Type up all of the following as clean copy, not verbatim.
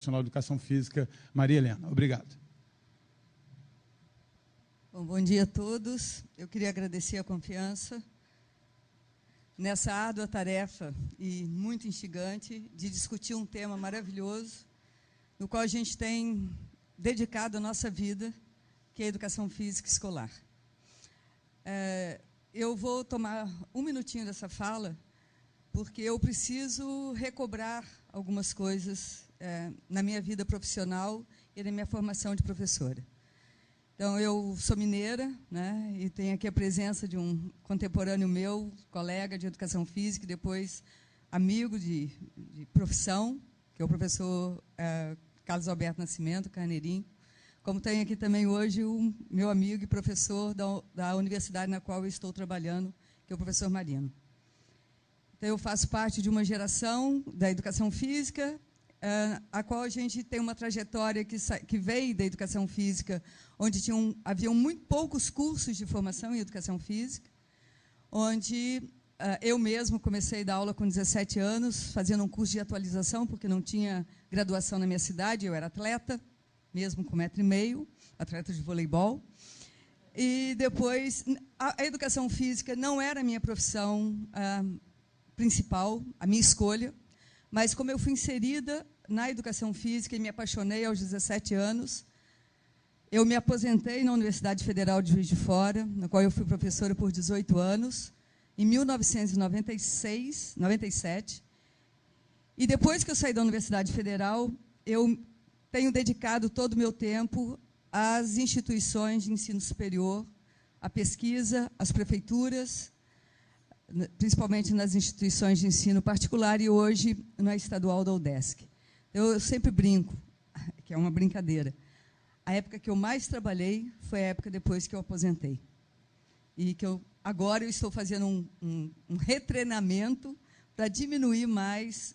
Nacional de Educação Física, Maria Helena. Obrigado. Bom dia a todos. Eu queria agradecer a confiança nessa árdua tarefa e muito instigante de discutir um tema maravilhoso, no qual a gente tem dedicado a nossa vida, que é a educação física escolar. Eu vou tomar um minutinho dessa fala, porque eu preciso recobrar algumas coisas na minha vida profissional e na minha formação de professora. Então, eu sou mineira, né, e tenho aqui a presença de um contemporâneo meu, colega de educação física, e depois amigo de profissão, que é o professor Carlos Alberto Nascimento, Carneirinho. Como tenho aqui também hoje o meu amigo e professor da universidade na qual eu estou trabalhando, que é o professor Marino. Então, eu faço parte de uma geração da educação física, a qual a gente tem uma trajetória que veio da educação física, onde haviam muito poucos cursos de formação em educação física, onde eu mesmo comecei a dar aula com 17 anos, fazendo um curso de atualização, porque não tinha graduação na minha cidade, eu era atleta, mesmo com 1,5 m, atleta de voleibol. E depois, a educação física não era a minha profissão principal, a minha escolha, mas como eu fui inserida na educação física e me apaixonei aos 17 anos, eu me aposentei na Universidade Federal de Juiz de Fora, na qual eu fui professora por 18 anos, em 1997. E depois que eu saí da Universidade Federal, eu tenho dedicado todo o meu tempo às instituições de ensino superior, à pesquisa, às prefeituras, principalmente nas instituições de ensino particular e hoje na estadual da UDESC. Eu sempre brinco, que é uma brincadeira. A época que eu mais trabalhei foi a época depois que eu aposentei. E que agora eu estou fazendo um retreinamento para diminuir mais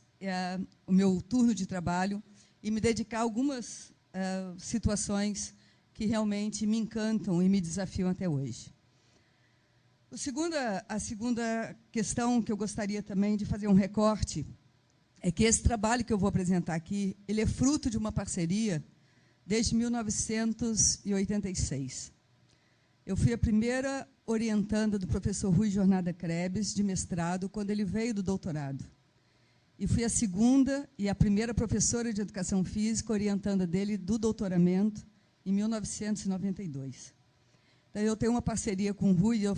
o meu turno de trabalho e me dedicar a algumas situações que realmente me encantam e me desafiam até hoje. A segunda questão que eu gostaria também de fazer um recorte é que esse trabalho que eu vou apresentar aqui, ele é fruto de uma parceria desde 1986. Eu fui a primeira orientanda do professor Rui Jornada Krebs, de mestrado, quando ele veio do doutorado. E fui a segunda e a primeira professora de educação física orientanda dele do doutoramento em 1992. Então, eu tenho uma parceria com o Rui, eu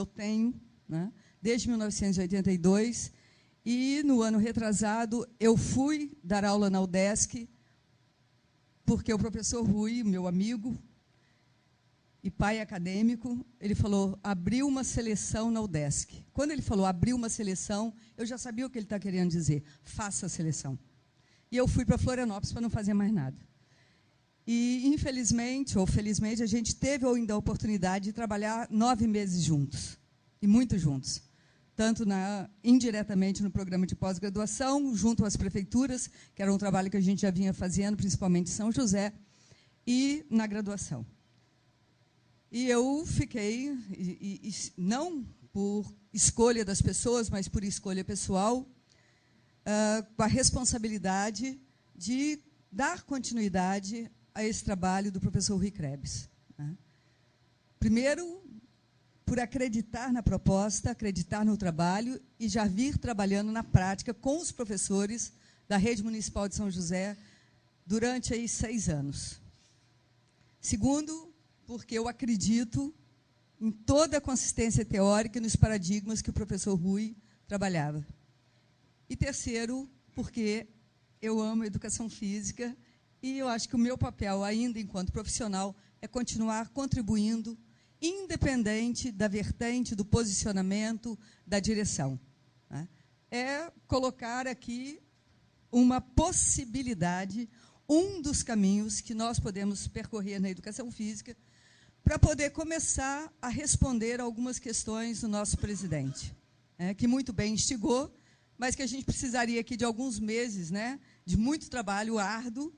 tenho, né, desde 1982, e no ano retrasado eu fui dar aula na UDESC, porque o professor Rui, meu amigo e pai acadêmico, ele falou, abriu uma seleção na UDESC. Quando ele falou, abriu uma seleção, eu já sabia o que ele está querendo dizer, faça a seleção. E eu fui para Florianópolis para não fazer mais nada. E, infelizmente, ou felizmente, a gente teve ainda a oportunidade de trabalhar 9 meses juntos, e muito juntos, tanto indiretamente no programa de pós-graduação, junto às prefeituras, que era um trabalho que a gente já vinha fazendo, principalmente em São José, e na graduação. E eu fiquei, não por escolha das pessoas, mas por escolha pessoal, com a responsabilidade de dar continuidade a esse trabalho do professor Rui Krebs. Primeiro, por acreditar na proposta, acreditar no trabalho e já vir trabalhando na prática com os professores da Rede Municipal de São José durante 6 anos. Segundo, porque eu acredito em toda a consistência teórica e nos paradigmas que o professor Rui trabalhava. E terceiro, porque eu amo a educação física e eu acho que o meu papel, ainda enquanto profissional, é continuar contribuindo, independente da vertente, do posicionamento, da direção. É colocar aqui uma possibilidade, um dos caminhos que nós podemos percorrer na educação física para poder começar a responder a algumas questões do nosso presidente, que muito bem instigou, mas que a gente precisaria aqui de alguns meses, de muito trabalho árduo,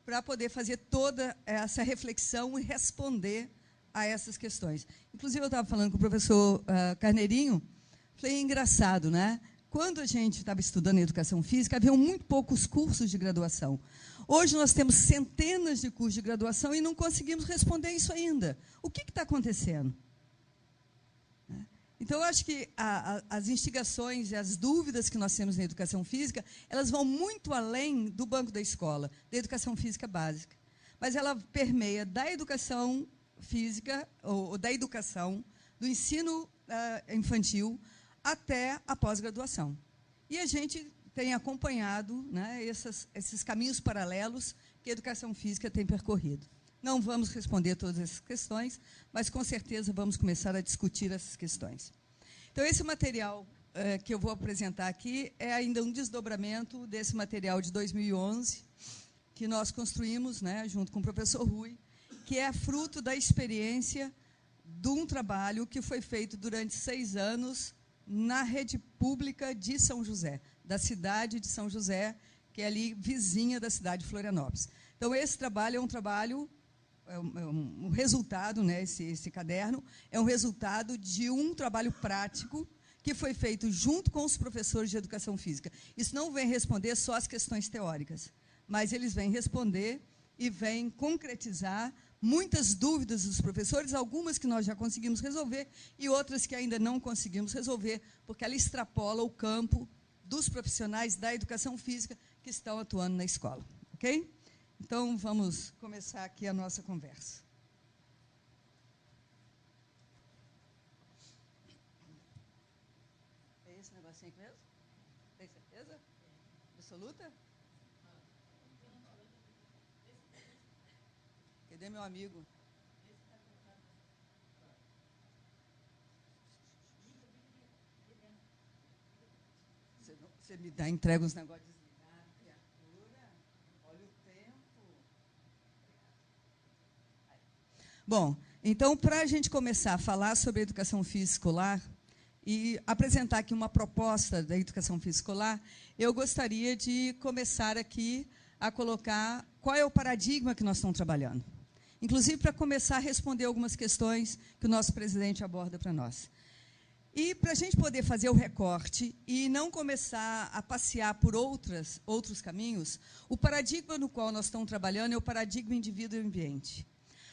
para poder fazer toda essa reflexão e responder a essas questões. Inclusive, eu estava falando com o professor Carneirinho, falei, engraçado, quando a gente estava estudando educação física, haviam muito poucos cursos de graduação. Hoje nós temos centenas de cursos de graduação e não conseguimos responder isso ainda. O que está acontecendo? Então, eu acho que as instigações e as dúvidas que nós temos na educação física, elas vão muito além do banco da escola, da educação física básica. Mas ela permeia da educação física, ou da educação, do ensino infantil, até a pós-graduação. E a gente tem acompanhado, né, esses caminhos paralelos que a educação física tem percorrido. Não vamos responder todas essas questões, mas, com certeza, vamos começar a discutir essas questões. Então, esse material que eu vou apresentar aqui é ainda um desdobramento desse material de 2011, que nós construímos, né, junto com o professor Rui, que é fruto da experiência de um trabalho que foi feito durante 6 anos na rede pública de São José, da cidade de São José, que é ali vizinha da cidade de Florianópolis. Então, esse trabalho é um trabalho, um resultado, né, esse caderno, é um resultado de um trabalho prático que foi feito junto com os professores de educação física. Isso não vem responder só as questões teóricas, mas eles vêm responder e vêm concretizar muitas dúvidas dos professores, algumas que nós já conseguimos resolver e outras que ainda não conseguimos resolver, porque ela extrapola o campo dos profissionais da educação física que estão atuando na escola. Ok? Então, vamos começar aqui a nossa conversa. É esse negocinho aqui mesmo? Tem certeza? Absoluta? Cadê meu amigo? Você me dá, entrega os negócios desligados, criatura. Olha o tempo. Bom, então, para a gente começar a falar sobre a educação física escolar e apresentar aqui uma proposta da educação física escolar, eu gostaria de começar aqui a colocar qual é o paradigma que nós estamos trabalhando. Inclusive, para começar a responder algumas questões que o nosso presidente aborda para nós. E, para a gente poder fazer o recorte e não começar a passear por outros caminhos, o paradigma no qual nós estamos trabalhando é o paradigma indivíduo e ambiente.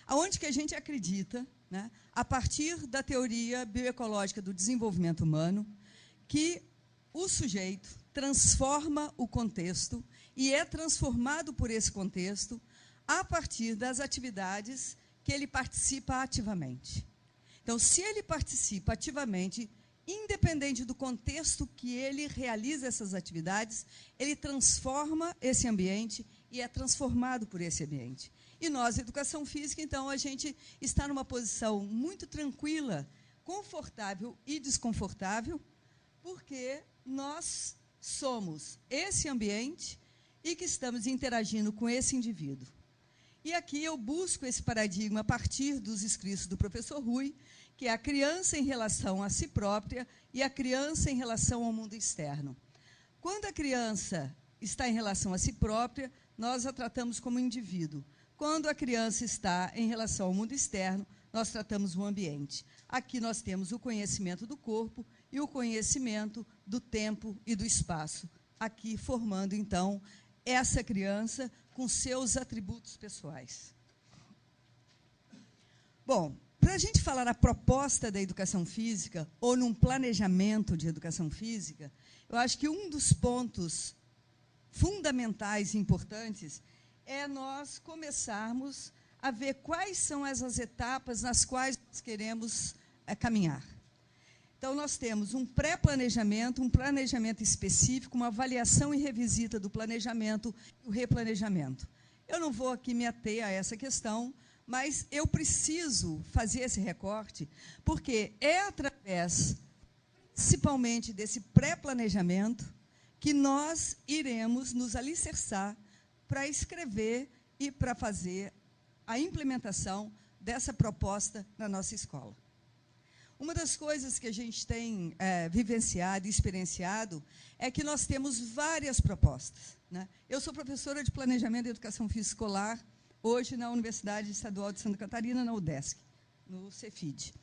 Aonde que a gente acredita, né, a partir da teoria bioecológica do desenvolvimento humano, que o sujeito transforma o contexto e é transformado por esse contexto a partir das atividades que ele participa ativamente. Então, se ele participa ativamente, independente do contexto que ele realiza essas atividades, ele transforma esse ambiente e é transformado por esse ambiente. E nós, educação física, então, a gente está numa posição muito tranquila, confortável e desconfortável, porque nós somos esse ambiente e que estamos interagindo com esse indivíduo. E aqui eu busco esse paradigma a partir dos escritos do professor Rui, que é a criança em relação a si própria e a criança em relação ao mundo externo. Quando a criança está em relação a si própria, nós a tratamos como indivíduo. Quando a criança está em relação ao mundo externo, nós tratamos o ambiente. Aqui nós temos o conhecimento do corpo e o conhecimento do tempo e do espaço. Aqui formando, então, essa criança com seus atributos pessoais. Bom, para a gente falar na proposta da educação física, ou num planejamento de educação física, eu acho que um dos pontos fundamentais e importantes é nós começarmos a ver quais são essas etapas nas quais nós queremos caminhar. Então, nós temos um pré-planejamento, um planejamento específico, uma avaliação e revisita do planejamento e o replanejamento. Eu não vou aqui me ater a essa questão, mas eu preciso fazer esse recorte, porque é através, principalmente, desse pré-planejamento, que nós iremos nos alicerçar para escrever e para fazer a implementação dessa proposta na nossa escola. Uma das coisas que a gente tem vivenciado e experienciado é que nós temos várias propostas, né? Eu sou professora de Planejamento e Educação Física Escolar, hoje na Universidade Estadual de Santa Catarina, na UDESC, no Cefid.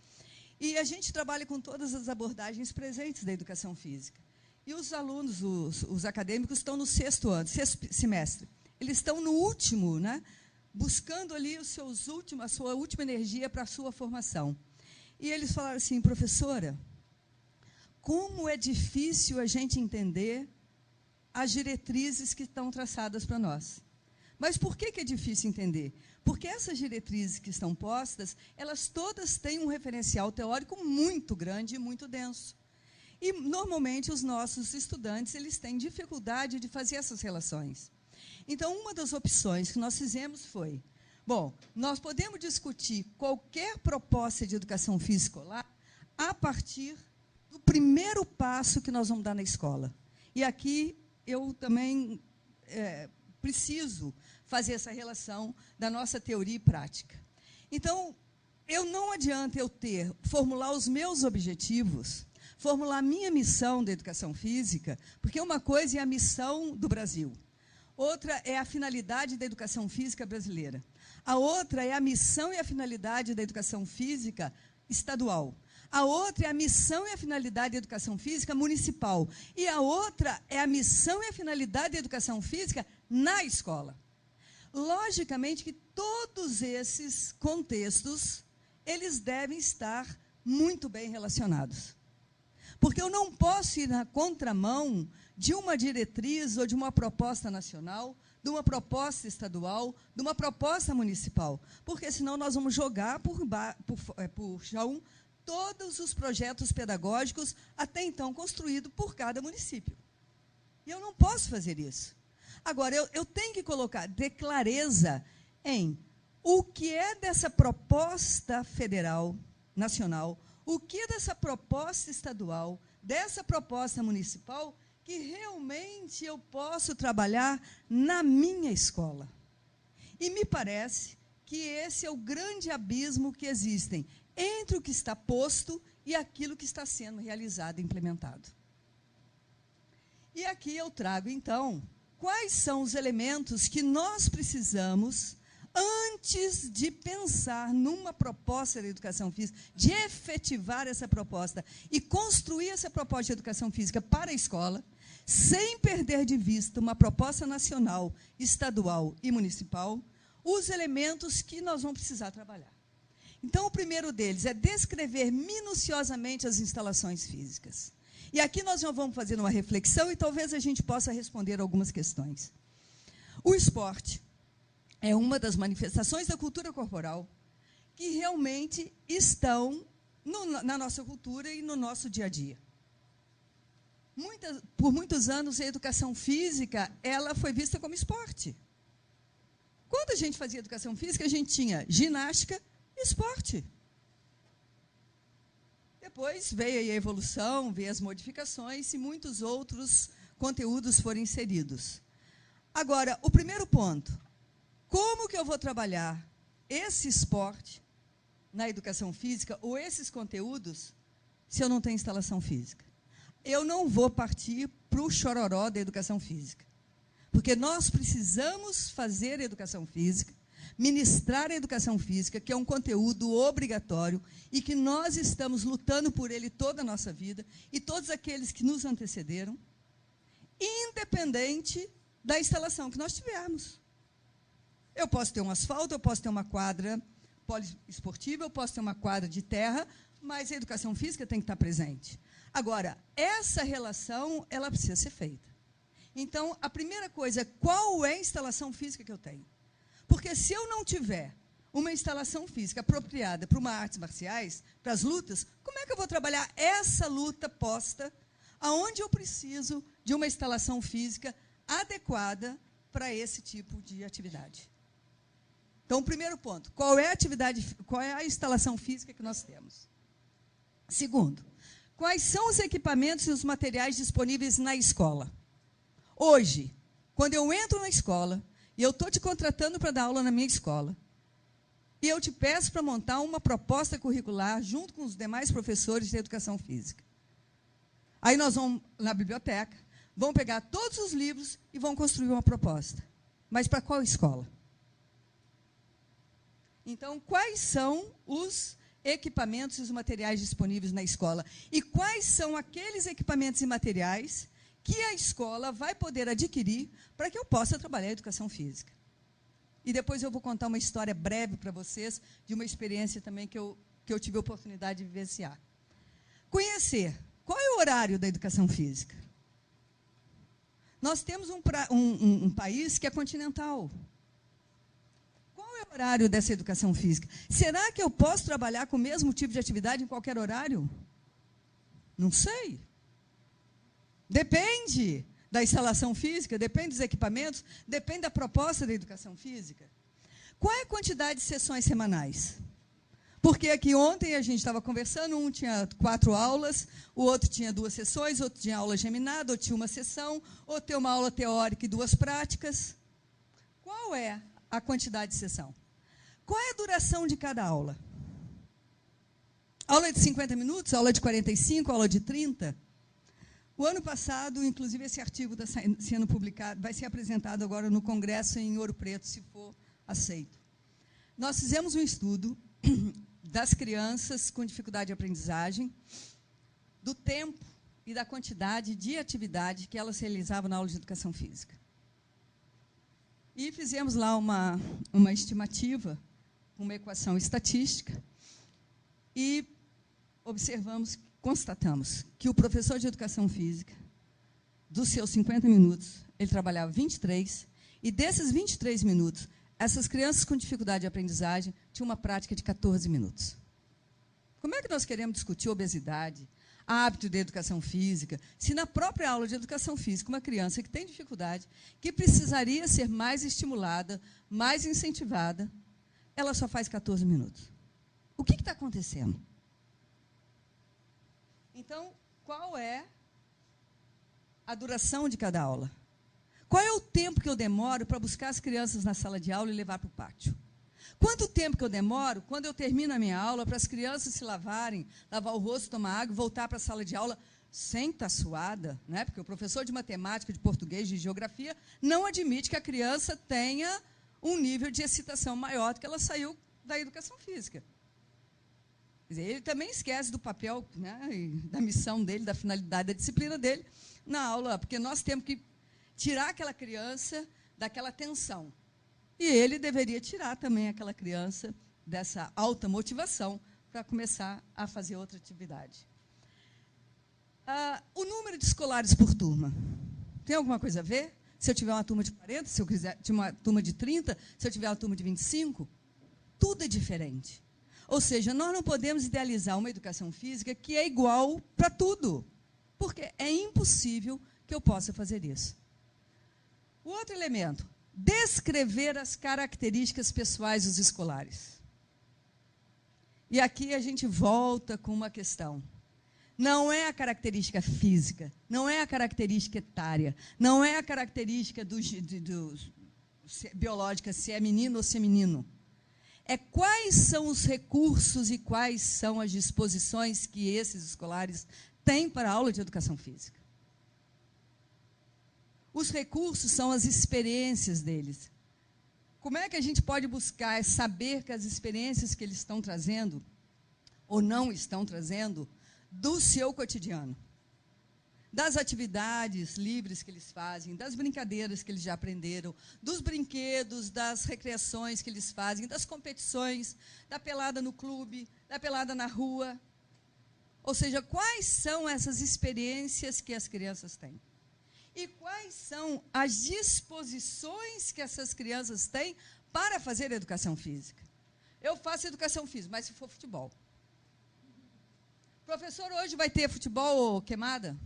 E a gente trabalha com todas as abordagens presentes da educação física. E os alunos, os acadêmicos, estão no 6º ano, 6º semestre. Eles estão no último, né, buscando ali a sua última energia para a sua formação. E eles falaram assim: professora, como é difícil a gente entender as diretrizes que estão traçadas para nós. Mas por que é difícil entender? Porque essas diretrizes que estão postas, elas todas têm um referencial teórico muito grande e muito denso. E, normalmente, os nossos estudantes eles têm dificuldade de fazer essas relações. Então, uma das opções que nós fizemos foi, bom, nós podemos discutir qualquer proposta de educação física escolar a partir do primeiro passo que nós vamos dar na escola. E aqui eu também preciso fazer essa relação da nossa teoria e prática. Então, não adianta eu formular os meus objetivos, formular a minha missão da educação física, porque uma coisa é a missão do Brasil, outra é a finalidade da educação física brasileira, a outra é a missão e a finalidade da educação física estadual, a outra é a missão e a finalidade da educação física municipal, e a outra é a missão e a finalidade da educação física na escola. Logicamente que todos esses contextos, eles devem estar muito bem relacionados. Porque eu não posso ir na contramão de uma diretriz ou de uma proposta nacional, de uma proposta estadual, de uma proposta municipal, porque senão nós vamos jogar por chão todos os projetos pedagógicos até então construídos por cada município. E eu não posso fazer isso. Agora, eu tenho que ter clareza em o que é dessa proposta federal, nacional, o que é dessa proposta estadual, dessa proposta municipal, que realmente eu posso trabalhar na minha escola. E me parece que esse é o grande abismo que existe entre o que está posto e aquilo que está sendo realizado e implementado. E aqui eu trago, então, quais são os elementos que nós precisamos, antes de pensar numa proposta de educação física, de efetivar essa proposta e construir essa proposta de educação física para a escola, sem perder de vista uma proposta nacional, estadual e municipal, os elementos que nós vamos precisar trabalhar. Então, o primeiro deles é descrever minuciosamente as instalações físicas. E aqui nós já vamos fazer uma reflexão e talvez a gente possa responder algumas questões. O esporte é uma das manifestações da cultura corporal que realmente estão na nossa cultura e no nosso dia a dia. Por muitos anos, a educação física ela foi vista como esporte. Quando a gente fazia educação física, a gente tinha ginástica e esporte. Depois veio a evolução, veio as modificações e muitos outros conteúdos foram inseridos. Agora, o primeiro ponto, como que eu vou trabalhar esse esporte na educação física ou esses conteúdos se eu não tenho instalação física? Eu não vou partir para o chororó da educação física, porque nós precisamos fazer educação física, ministrar a educação física, que é um conteúdo obrigatório e que nós estamos lutando por ele toda a nossa vida e todos aqueles que nos antecederam, independente da instalação que nós tivermos. Eu posso ter um asfalto, eu posso ter uma quadra poliesportiva, eu posso ter uma quadra de terra, mas a educação física tem que estar presente. Agora, essa relação, ela precisa ser feita. Então, a primeira coisa, qual é a instalação física que eu tenho? Porque se eu não tiver uma instalação física apropriada para uma artes marciais, para as lutas, como é que eu vou trabalhar essa luta posta, aonde eu preciso de uma instalação física adequada para esse tipo de atividade? Então, o primeiro ponto, qual é a instalação física que nós temos? Segundo, quais são os equipamentos e os materiais disponíveis na escola? Hoje, quando eu entro na escola, e eu estou te contratando para dar aula na minha escola, e eu te peço para montar uma proposta curricular junto com os demais professores de educação física. Aí nós vamos na biblioteca, vamos pegar todos os livros e vamos construir uma proposta. Mas para qual escola? Então, quais são os equipamentos e os materiais disponíveis na escola? E quais são aqueles equipamentos e materiais que a escola vai poder adquirir para que eu possa trabalhar a educação física. E depois eu vou contar uma história breve para vocês de uma experiência também que eu tive a oportunidade de vivenciar. Conhecer. Qual é o horário da educação física? Nós temos um país que é continental. Qual é o horário dessa educação física? Será que eu posso trabalhar com o mesmo tipo de atividade em qualquer horário? Não sei. Depende da instalação física, depende dos equipamentos, depende da proposta da educação física. Qual é a quantidade de sessões semanais? Porque aqui ontem a gente estava conversando, um tinha 4 aulas, o outro tinha 2 sessões, outro tinha aula geminada, outro tinha uma sessão, outro tem uma aula teórica e 2 práticas. Qual é a quantidade de sessão? Qual é a duração de cada aula? Aula de 50 minutos, aula de 45, aula de 30? O ano passado, inclusive, esse artigo está sendo publicado, vai ser apresentado agora no Congresso em Ouro Preto, se for aceito. Nós fizemos um estudo das crianças com dificuldade de aprendizagem, do tempo e da quantidade de atividade que elas realizavam na aula de educação física. E fizemos lá uma estimativa, uma equação estatística, e constatamos que o professor de educação física, dos seus 50 minutos, ele trabalhava 23, e desses 23 minutos, essas crianças com dificuldade de aprendizagem tinham uma prática de 14 minutos. Como é que nós queremos discutir obesidade, hábito de educação física, se na própria aula de educação física, uma criança que tem dificuldade, que precisaria ser mais estimulada, mais incentivada, ela só faz 14 minutos? O que está acontecendo? Então, qual é a duração de cada aula? Qual é o tempo que eu demoro para buscar as crianças na sala de aula e levar para o pátio? Quanto tempo que eu demoro, quando eu termino a minha aula, para as crianças se lavarem, lavar o rosto, tomar água, voltar para a sala de aula sem estar suada, né? Porque o professor de matemática, de português, de geografia, não admite que a criança tenha um nível de excitação maior do que ela saiu da educação física. Quer dizer, ele também esquece do papel, né, da missão dele, da finalidade da disciplina dele na aula, porque nós temos que tirar aquela criança daquela tensão. E ele deveria tirar também aquela criança dessa alta motivação para começar a fazer outra atividade. O número de escolares por turma. Tem alguma coisa a ver? Se eu tiver uma turma de 40, se eu quiser uma turma de 30, se eu tiver uma turma de 25? Tudo é diferente. Ou seja, nós não podemos idealizar uma educação física que é igual para tudo, porque é impossível que eu possa fazer isso. O outro elemento, descrever as características pessoais dos escolares. E aqui a gente volta com uma questão. Não é a característica física, não é a característica etária, não é a característica biológica, se é menino ou se é menino. É quais são os recursos e quais são as disposições que esses escolares têm para a aula de educação física. Os recursos são as experiências deles. Como é que a gente pode buscar saber que as experiências que eles estão trazendo, ou não estão trazendo, do seu cotidiano? Das atividades livres que eles fazem, das brincadeiras que eles já aprenderam, dos brinquedos, das recreações que eles fazem, das competições, da pelada no clube, da pelada na rua. Ou seja, quais são essas experiências que as crianças têm? E quais são as disposições que essas crianças têm para fazer educação física? Eu faço educação física, mas se for futebol. Professor, hoje vai ter futebol queimada?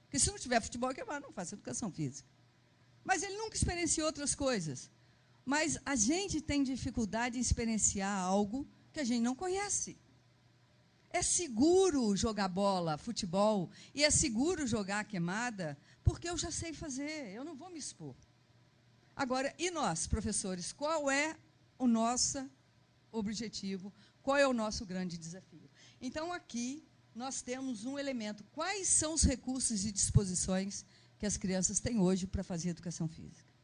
Porque se não tiver futebol queimado, não faço educação física. Mas ele nunca experienciou outras coisas. Mas a gente tem dificuldade em experienciar algo que a gente não conhece. É seguro jogar bola, futebol, e é seguro jogar queimada, porque eu já sei fazer, eu não vou me expor. Agora, e nós, professores, qual é o nosso objetivo? Qual é o nosso grande desafio? Então, aqui, nós temos um elemento. Quais são os recursos e disposições que as crianças têm hoje para fazer educação física?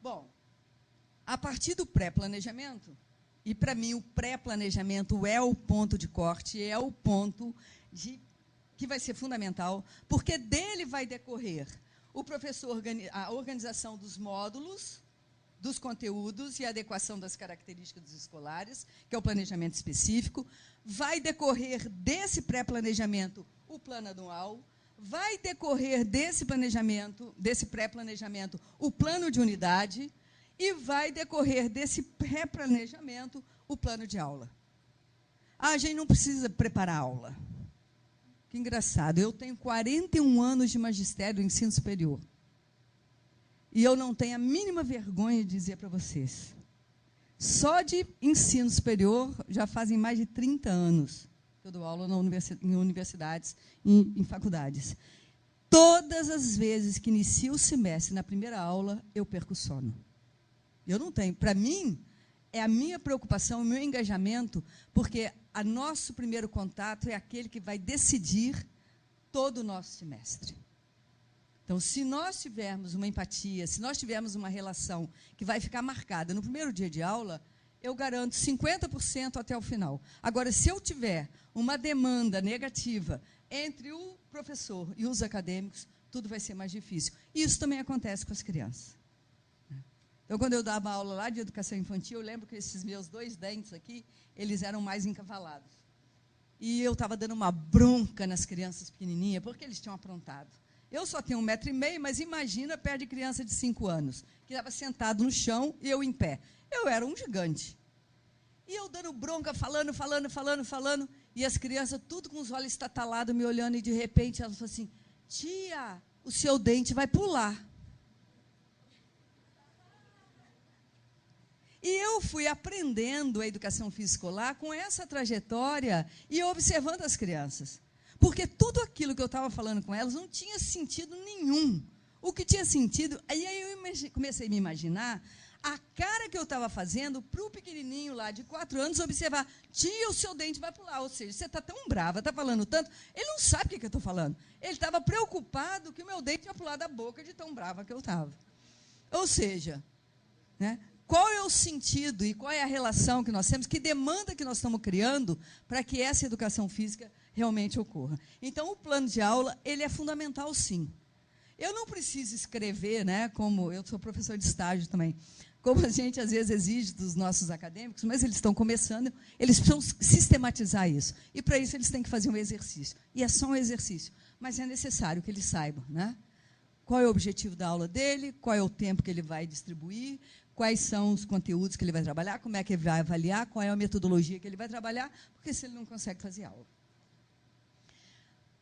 Bom, a partir do pré-planejamento, e para mim o pré-planejamento é o ponto de corte, é o ponto de que vai ser fundamental, porque dele vai decorrer a organização dos módulos, dos conteúdos e a adequação das características dos escolares, que é o planejamento específico. Vai decorrer desse pré-planejamento o plano anual, vai decorrer desse pré-planejamento, o plano de unidade, e vai decorrer desse pré-planejamento o plano de aula. A gente não precisa preparar a aula. Que engraçado, eu tenho 41 anos de magistério do ensino superior. E eu não tenho a mínima vergonha de dizer para vocês. Só de ensino superior já fazem mais de 30 anos que eu dou aula em universidades, em faculdades. Todas as vezes que inicio o semestre, na primeira aula, eu perco o sono. Eu não tenho. Para mim, é a minha preocupação, o meu engajamento, porque o nosso primeiro contato é aquele que vai decidir todo o nosso semestre. Então, se nós tivermos uma empatia, se nós tivermos uma relação que vai ficar marcada no primeiro dia de aula, eu garanto 50% até o final. Agora, se eu tiver uma demanda negativa entre o professor e os acadêmicos, tudo vai ser mais difícil. E isso também acontece com as crianças. Então, quando eu dava aula lá de educação infantil, eu lembro que esses meus 2 dentes aqui, eles eram mais encavalados. E eu estava dando uma bronca nas crianças pequenininhas, porque eles tinham aprontado. Eu só tenho 1,5 m, mas imagina perto de criança de 5 anos, que estava sentado no chão e eu em pé. Eu era um gigante. E eu dando bronca, falando, e as crianças, tudo com os olhos estatalados, me olhando, e de repente elas falaram assim: tia, o seu dente vai pular. E eu fui aprendendo a educação física escolar com essa trajetória e observando as crianças. Porque tudo aquilo que eu estava falando com elas não tinha sentido nenhum. O que tinha sentido... Aí eu comecei a me imaginar a cara que eu estava fazendo para o pequenininho lá de 4 anos observar: tia, o seu dente vai pular. Ou seja, você está tão brava, está falando tanto, ele não sabe o que eu estou falando. Ele estava preocupado que o meu dente ia pular da boca de tão brava que eu estava. Ou seja, né, qual é o sentido e qual é a relação que nós temos, que demanda que nós estamos criando para que essa educação física realmente ocorra. Então, o plano de aula, ele é fundamental, sim. Eu não preciso escrever, né, como eu sou professor de estágio também, como a gente às vezes exige dos nossos acadêmicos, mas eles estão começando, eles precisam sistematizar isso. E, para isso, eles têm que fazer um exercício. E é só um exercício, mas é necessário que eles saibam, né? Qual é o objetivo da aula dele, qual é o tempo que ele vai distribuir, quais são os conteúdos que ele vai trabalhar, como é que ele vai avaliar, qual é a metodologia que ele vai trabalhar, porque se ele não consegue fazer aula.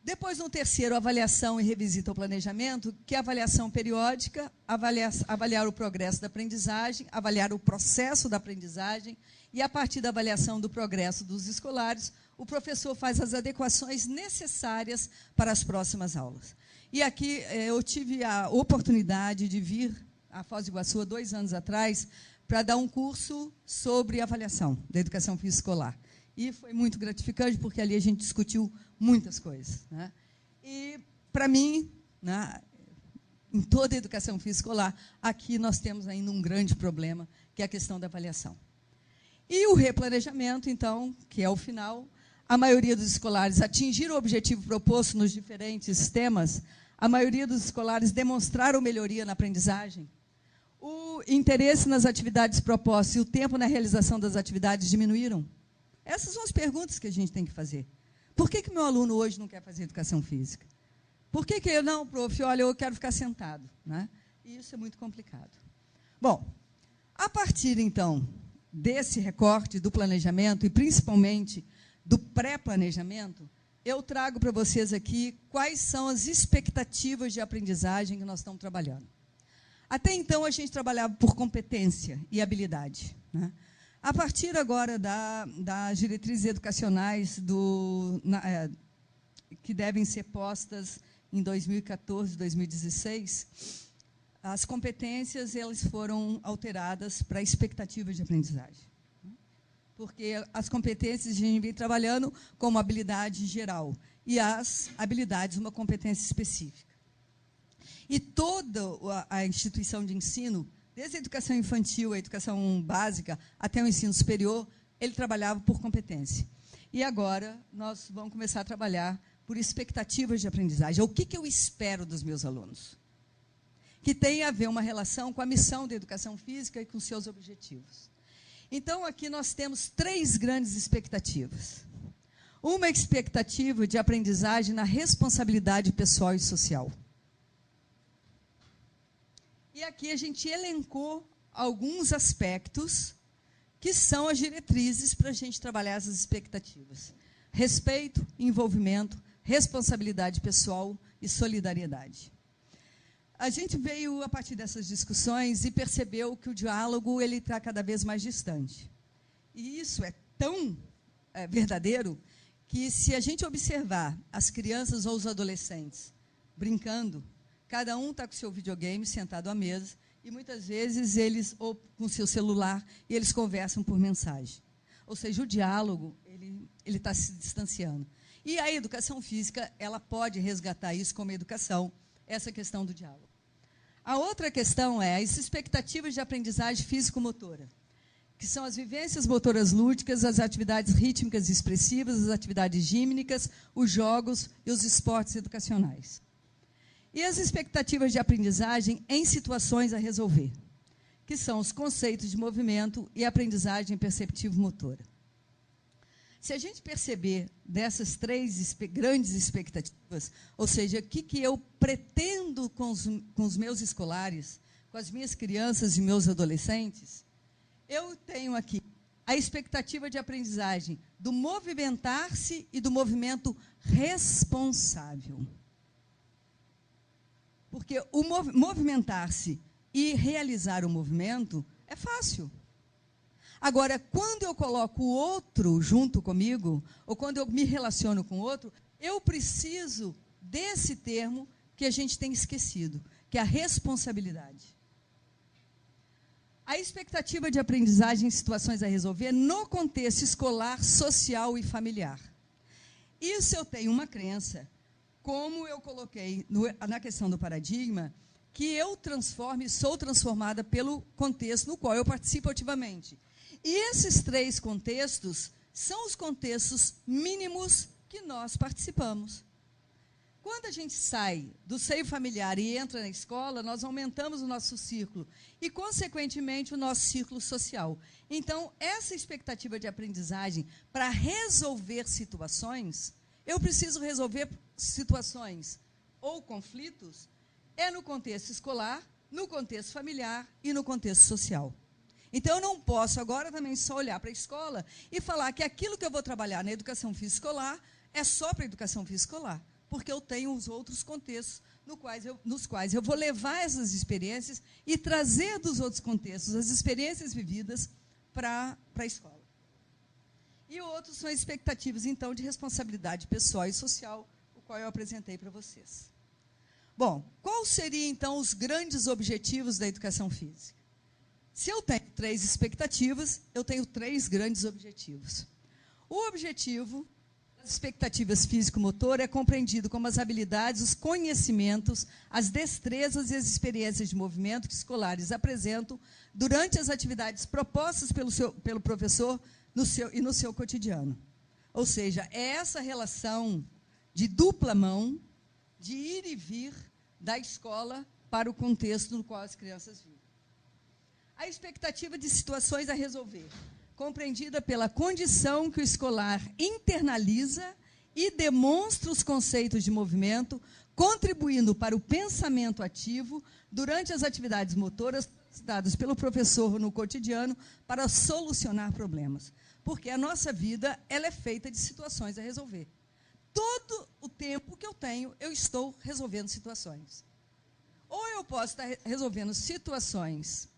Depois, no terceiro, avaliação e revisita ao planejamento, que é a avaliação periódica, avaliar o progresso da aprendizagem, avaliar o processo da aprendizagem, e, a partir da avaliação do progresso dos escolares, o professor faz as adequações necessárias para as próximas aulas. E aqui eu tive a oportunidade de vir a Foz do Iguaçu, há 2 anos atrás, para dar um curso sobre avaliação da educação física escolar. E foi muito gratificante, porque ali a gente discutiu muitas coisas, né? E, para mim, né, em toda a educação física escolar, aqui nós temos ainda um grande problema, que é a questão da avaliação. E o replanejamento, então, que é o final, a maioria dos escolares atingiram o objetivo proposto nos diferentes temas, a maioria dos escolares demonstraram melhoria na aprendizagem, o interesse nas atividades propostas e o tempo na realização das atividades diminuíram. Essas são as perguntas que a gente tem que fazer. Por que meu aluno hoje não quer fazer educação física? Por que eu não, prof, olha, eu quero ficar sentado, né? E isso é muito complicado. Bom, a partir, então, desse recorte do planejamento e, principalmente, do pré-planejamento, eu trago para vocês aqui quais são as expectativas de aprendizagem que nós estamos trabalhando. Até então, a gente trabalhava por competência e habilidade, né? A partir agora das diretrizes educacionais que devem ser postas em 2014, 2016, as competências elas foram alteradas para expectativas de aprendizagem. Porque as competências a gente vem trabalhando como habilidade geral e as habilidades uma competência específica. E toda a instituição de ensino, desde a educação infantil, a educação básica, até o ensino superior, ele trabalhava por competência. E agora nós vamos começar a trabalhar por expectativas de aprendizagem. O que eu espero dos meus alunos? Que tem a ver uma relação com a missão da educação física e com seus objetivos. Então, aqui nós temos 3 grandes expectativas. Uma expectativa de aprendizagem na responsabilidade pessoal e social. E aqui a gente elencou alguns aspectos que são as diretrizes para a gente trabalhar essas expectativas. Respeito, envolvimento, responsabilidade pessoal e solidariedade. A gente veio, a partir dessas discussões, e percebeu que o diálogo está cada vez mais distante. E isso é tão verdadeiro que, se a gente observar as crianças ou os adolescentes brincando, cada um está com o seu videogame sentado à mesa, e muitas vezes eles, ou com o seu celular, e eles conversam por mensagem. Ou seja, o diálogo ele está se distanciando. E a educação física, ela pode resgatar isso como educação, essa questão do diálogo. A outra questão é as expectativas de aprendizagem físico-motora, que são as vivências motoras lúdicas, as atividades rítmicas e expressivas, as atividades gímnicas, os jogos e os esportes educacionais. E as expectativas de aprendizagem em situações a resolver, que são os conceitos de movimento e aprendizagem perceptivo-motora. Se a gente perceber dessas 3 grandes expectativas, ou seja, o que eu pretendo com os meus escolares, com as minhas crianças e meus adolescentes, eu tenho aqui a expectativa de aprendizagem do movimentar-se e do movimento responsável. Porque o movimentar-se e realizar o movimento é fácil. Agora, quando eu coloco o outro junto comigo, ou quando eu me relaciono com o outro, eu preciso desse termo que a gente tem esquecido, que é a responsabilidade. A expectativa de aprendizagem em situações a resolver no contexto escolar, social e familiar. Isso eu tenho uma crença, como eu coloquei na questão do paradigma, que eu transformo e sou transformada pelo contexto no qual eu participo ativamente. E esses 3 contextos são os contextos mínimos que nós participamos. Quando a gente sai do seio familiar e entra na escola, nós aumentamos o nosso círculo e, consequentemente, o nosso círculo social. Então, essa expectativa de aprendizagem para resolver situações, eu preciso resolver situações ou conflitos, é no contexto escolar, no contexto familiar e no contexto social. Então, eu não posso agora também só olhar para a escola e falar que aquilo que eu vou trabalhar na educação física escolar é só para a educação física escolar, porque eu tenho os outros contextos nos quais eu vou levar essas experiências e trazer dos outros contextos as experiências vividas para a escola. E outros são expectativas, então, de responsabilidade pessoal e social, o qual eu apresentei para vocês. Bom, quais seriam, então, os grandes objetivos da educação física? Se eu tenho 3 expectativas, eu tenho 3 grandes objetivos. O objetivo das expectativas físico-motor é compreendido como as habilidades, os conhecimentos, as destrezas e as experiências de movimento que escolares apresentam durante as atividades propostas pelo professor no seu cotidiano. Ou seja, é essa relação de dupla mão, de ir e vir da escola para o contexto no qual as crianças vivem. A expectativa de situações a resolver, compreendida pela condição que o escolar internaliza e demonstra os conceitos de movimento, contribuindo para o pensamento ativo durante as atividades motoras dadas pelo professor no cotidiano para solucionar problemas. Porque a nossa vida ela é feita de situações a resolver. Todo o tempo que eu tenho, eu estou resolvendo situações. Ou eu posso estar resolvendo situações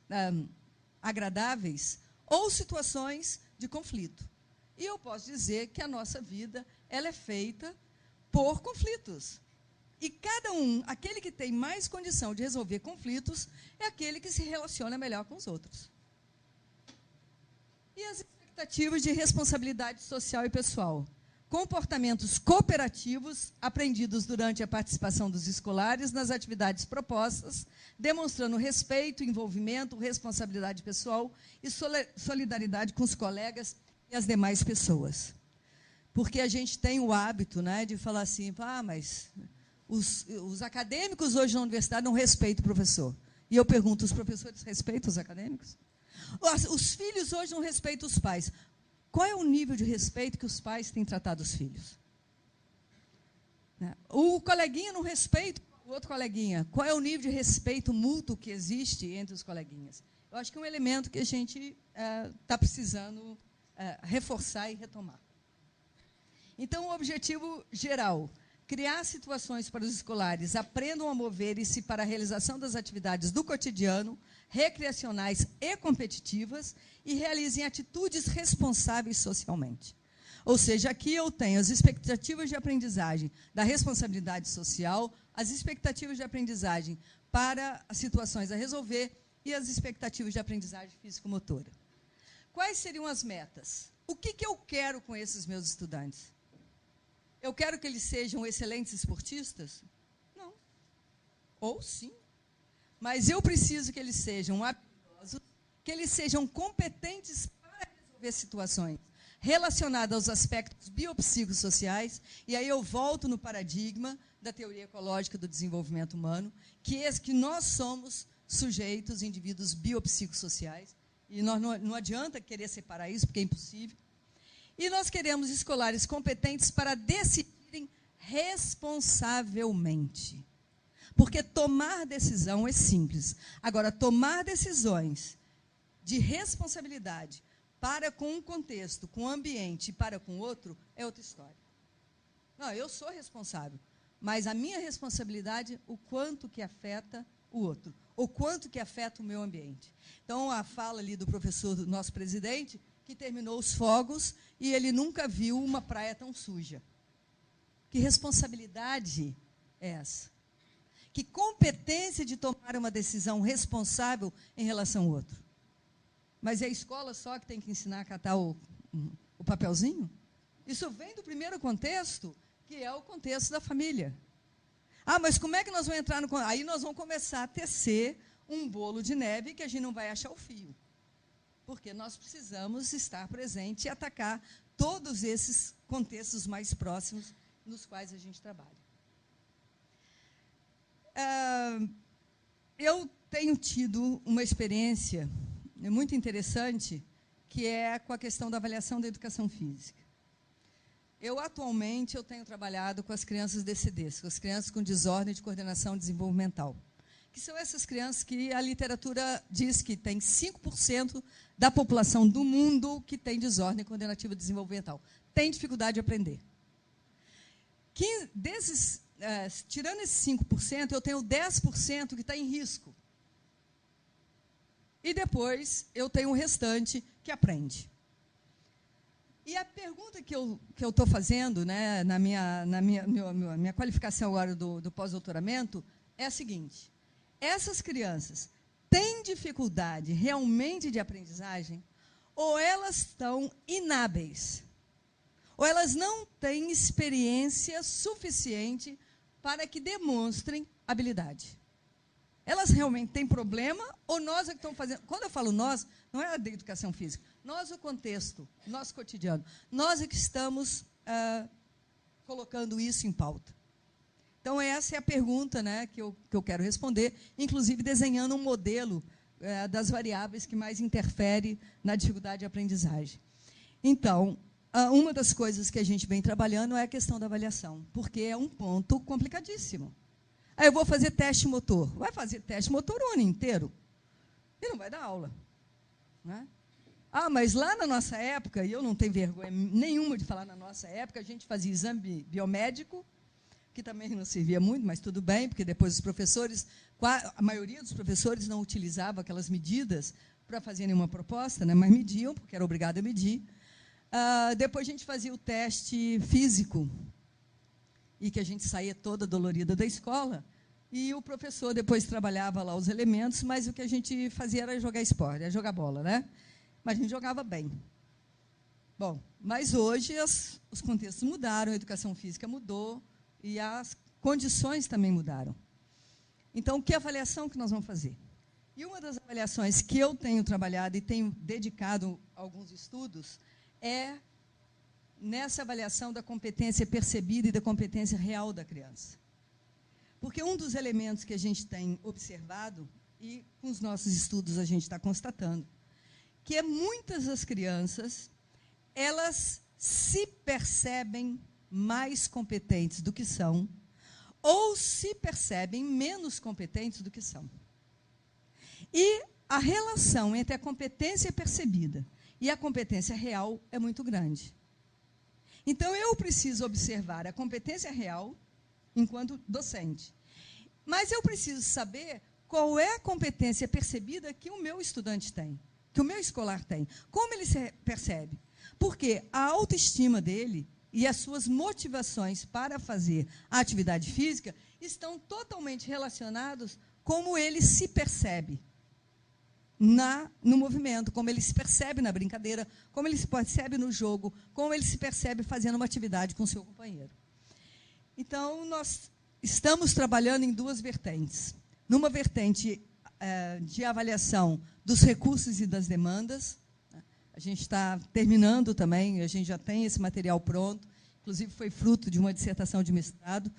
agradáveis ou situações de conflito. E eu posso dizer que a nossa vida ela é feita por conflitos. E cada aquele que tem mais condição de resolver conflitos, é aquele que se relaciona melhor com os outros. E as expectativas de responsabilidade social e pessoal. Comportamentos cooperativos aprendidos durante a participação dos escolares nas atividades propostas, demonstrando respeito, envolvimento, responsabilidade pessoal e solidariedade com os colegas e as demais pessoas. porque a gente tem o hábito, né, de falar assim, mas os acadêmicos hoje na universidade não respeitam o professor. E eu pergunto, os professores respeitam os acadêmicos? Os filhos hoje não respeitam os pais. Qual é o nível de respeito que os pais têm tratado os filhos? O coleguinha não respeita o outro coleguinha. Qual é o nível de respeito mútuo que existe entre os coleguinhas? Eu acho que é um elemento que a gente está precisando reforçar e retomar. Então, o objetivo geral: criar situações para os escolares aprendam a moverem-se para a realização das atividades do cotidiano, recreacionais e competitivas, e realizem atitudes responsáveis socialmente. Ou seja, aqui eu tenho as expectativas de aprendizagem da responsabilidade social, as expectativas de aprendizagem para as situações a resolver e as expectativas de aprendizagem físico-motora. Quais seriam as metas? O que eu quero com esses meus estudantes? Eu quero que eles sejam excelentes esportistas? Não. Ou sim. Mas eu preciso que eles sejam habilidosos, que eles sejam competentes para resolver situações relacionadas aos aspectos biopsicossociais, e aí eu volto no paradigma da teoria ecológica do desenvolvimento humano, que nós somos sujeitos, indivíduos biopsicossociais, e não adianta querer separar isso, porque é impossível. E nós queremos escolares competentes para decidirem responsavelmente. Porque tomar decisão é simples. Agora, tomar decisões de responsabilidade para com um contexto, com o ambiente e para com o outro, é outra história. Não, eu sou responsável, mas a minha responsabilidade, o quanto que afeta o outro, o quanto que afeta o meu ambiente. Então, a fala ali do professor, do nosso presidente, que terminou os fogos e ele nunca viu uma praia tão suja. Que responsabilidade é essa? Que competência de tomar uma decisão responsável em relação ao outro? Mas é a escola só que tem que ensinar a catar o papelzinho? Isso vem do primeiro contexto, que é o contexto da família. Mas como é que nós vamos entrar no... Aí nós vamos começar a tecer um bolo de neve que a gente não vai achar o fio. Porque nós precisamos estar presente e atacar todos esses contextos mais próximos nos quais a gente trabalha. Eu tenho tido uma experiência muito interessante, que é com a questão da avaliação da educação física. Atualmente, eu tenho trabalhado com as crianças DCDs, com as crianças com desordem de coordenação desenvolvimental, que são essas crianças que a literatura diz que tem 5% da população do mundo que tem desordem coordenativa desenvolvimental, tem dificuldade de aprender. Tirando esses 5%, eu tenho 10% que está em risco. E depois eu tenho o restante que aprende. E a pergunta que eu estou fazendo, né, na minha qualificação agora do pós-doutoramento é a seguinte: essas crianças têm dificuldade realmente de aprendizagem ou elas estão inábeis? Ou elas não têm experiência suficiente para que demonstrem habilidade? Elas realmente têm problema ou nós é que estamos fazendo... Quando eu falo nós, não é a da educação física. Nós, o contexto, nosso cotidiano. Nós é que estamos colocando isso em pauta. Então, essa é a pergunta, né, que eu quero responder, inclusive desenhando um modelo das variáveis que mais interfere na dificuldade de aprendizagem. Então, uma das coisas que a gente vem trabalhando é a questão da avaliação, porque é um ponto complicadíssimo. Aí eu vou fazer teste motor. Vai fazer teste motor o ano inteiro e não vai dar aula. Né? Mas lá na nossa época, e eu não tenho vergonha nenhuma de falar na nossa época, a gente fazia exame biomédico, que também não servia muito, mas tudo bem, porque depois os professores, a maioria dos professores não utilizava aquelas medidas para fazer nenhuma proposta, né, mas mediam, porque era obrigado a medir. Depois a gente fazia o teste físico, e que a gente saía toda dolorida da escola, e o professor depois trabalhava lá os elementos, mas o que a gente fazia era jogar esporte, era jogar bola, né? Mas a gente jogava bem. Bom, mas hoje os contextos mudaram, a educação física mudou, e as condições também mudaram. Então, que avaliação que nós vamos fazer? E uma das avaliações que eu tenho trabalhado e tenho dedicado alguns estudos é nessa avaliação da competência percebida e da competência real da criança. Porque um dos elementos que a gente tem observado, e com os nossos estudos a gente está constatando, que é muitas das crianças, elas se percebem mais competentes do que são, ou se percebem menos competentes do que são. E a relação entre a competência percebida e a competência real é muito grande. Então, eu preciso observar a competência real enquanto docente. Mas eu preciso saber qual é a competência percebida que o meu estudante tem, que o meu escolar tem. Como ele se percebe? Porque a autoestima dele e as suas motivações para fazer a atividade física estão totalmente relacionados como ele se percebe no movimento, como ele se percebe na brincadeira, como ele se percebe no jogo, como ele se percebe fazendo uma atividade com o seu companheiro. Então, nós estamos trabalhando em duas vertentes. Numa vertente de avaliação dos recursos e das demandas. A gente está terminando também, a gente já tem esse material pronto, inclusive foi fruto de uma dissertação de mestrado.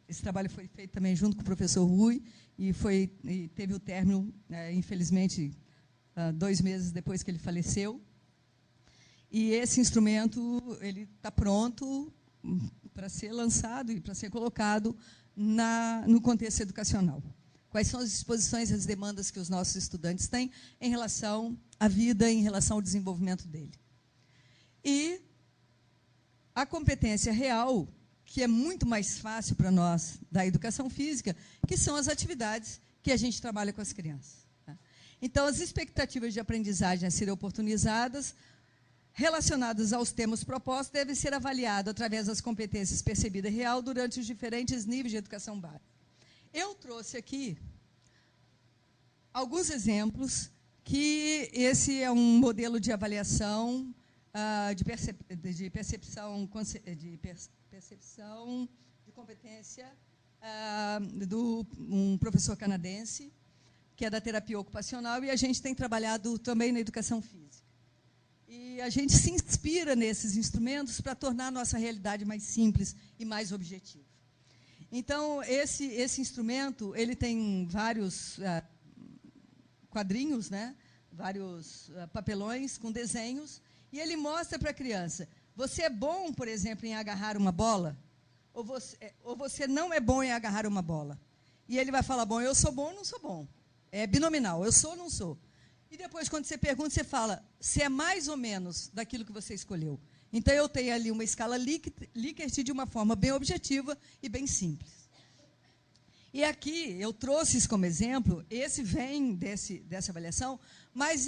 Esse trabalho foi feito também junto com o professor Rui, e teve o término, infelizmente, 2 meses depois que ele faleceu. E esse instrumento ele está pronto para ser lançado e para ser colocado no contexto educacional. Quais são as disposições e as demandas que os nossos estudantes têm em relação à vida, em relação ao desenvolvimento dele. E a competência real, que é muito mais fácil para nós da educação física, que são as atividades que a gente trabalha com as crianças. Então, as expectativas de aprendizagem a serem oportunizadas, relacionadas aos temas propostos, devem ser avaliadas através das competências percebidas e real durante os diferentes níveis de educação básica. Eu trouxe aqui alguns exemplos que esse é um modelo de avaliação de percepção de competência de um professor canadense, que é da terapia ocupacional, e a gente tem trabalhado também na educação física. E a gente se inspira nesses instrumentos para tornar a nossa realidade mais simples e mais objetiva. Então, esse instrumento ele tem vários quadrinhos, né? Vários papelões com desenhos, e ele mostra para a criança, você é bom, por exemplo, em agarrar uma bola? Ou você não é bom em agarrar uma bola? E ele vai falar, bom, eu sou bom ou não sou bom? É binominal, eu sou ou não sou? E depois, quando você pergunta, você fala, se é mais ou menos daquilo que você escolheu. Então, eu tenho ali uma escala Likert de uma forma bem objetiva e bem simples. E aqui, eu trouxe isso como exemplo, esse vem dessa avaliação, mas